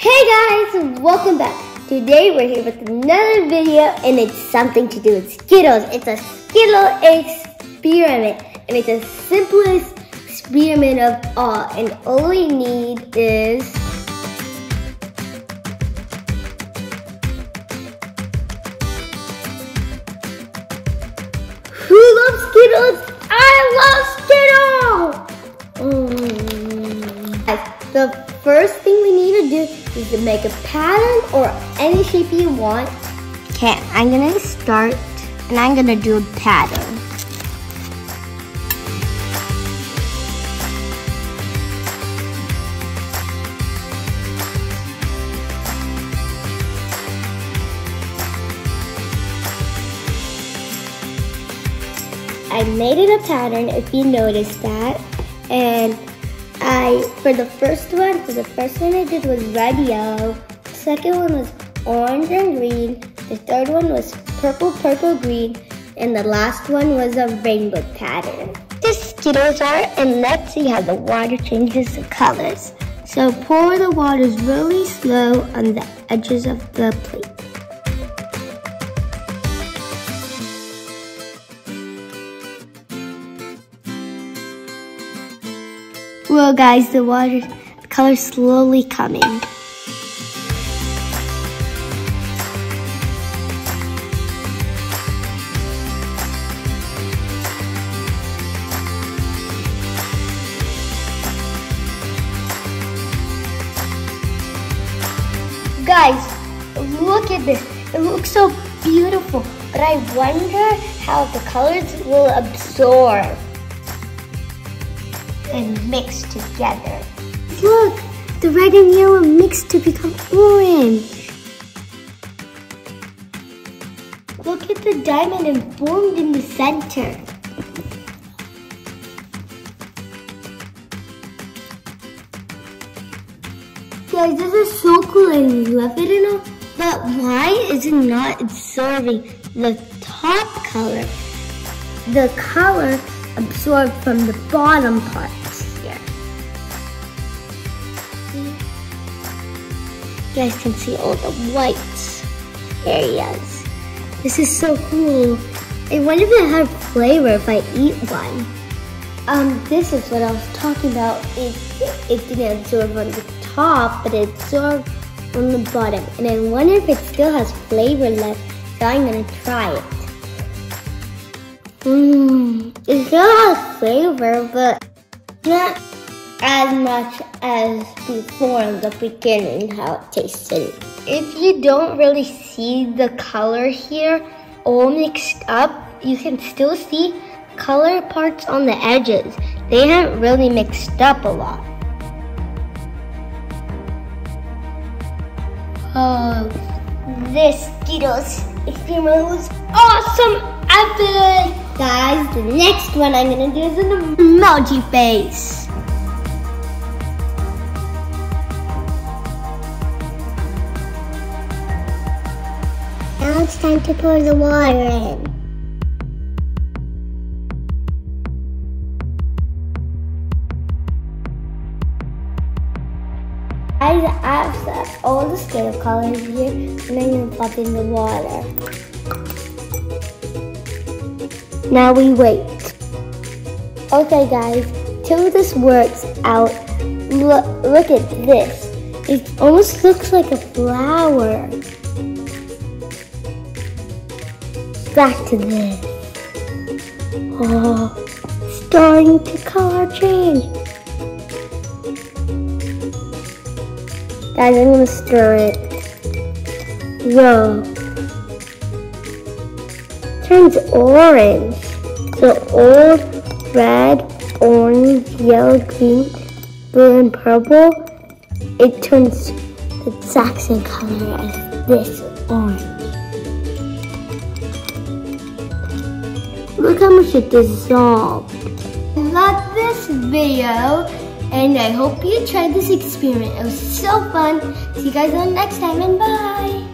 Hey guys, welcome back. Today we're here with another video and it's something to do with Skittles. It's a Skittle experiment and it's the simplest experiment of all, and all we need is who loves Skittles? I love Skittles! Guys, the first thing we need to do is to make a pattern or any shape you want. Okay, I'm gonna start and I'm gonna do a pattern. I made it a pattern, if you noticed that, and for the first one I did was red, yellow. The second one was orange and green. The third one was purple, green. And the last one was a rainbow pattern. The Skittles are, and let's see how the water changes the colors. So pour the water really slow on the edges of the plate. Well guys, the color's slowly coming. Guys, look at this. It looks so beautiful, but I wonder how the colors will absorb and mix together. Look, the red and yellow mixed to become orange. Look at the diamond and formed in the center. Guys, this is so cool. I love it and all, but why is it not absorbing the top color? The color absorbed from the bottom parts here. You guys can see all the white areas. This is so cool. I wonder if it had flavor if I eat one. This is what I was talking about. It didn't absorb on the top, but it absorbed on the bottom. And I wonder if it still has flavor left, so I'm gonna try it. It still has flavor, but not as much as before in the beginning, how it tasted. If you don't really see the color here all mixed up, you can still see color parts on the edges. They haven't really mixed up a lot. Oh, this Skittles experiment was awesome! Epic! Guys, the next one I'm gonna do is an emoji face. Now it's time to pour the water in. Guys, I've set all the Skittle colors here, and I'm gonna pop in the water. Now we wait. Okay guys, till this works out, look at this. It almost looks like a flower. Back to this. Oh, starting to color change. Guys, I'm gonna stir it. Whoa. Turns orange. So old, red, orange, yellow, green, blue, and purple. It turns the exact same color as this orange. Look how much it dissolved. I love this video, and I hope you tried this experiment. It was so fun. See you guys on next time, and bye.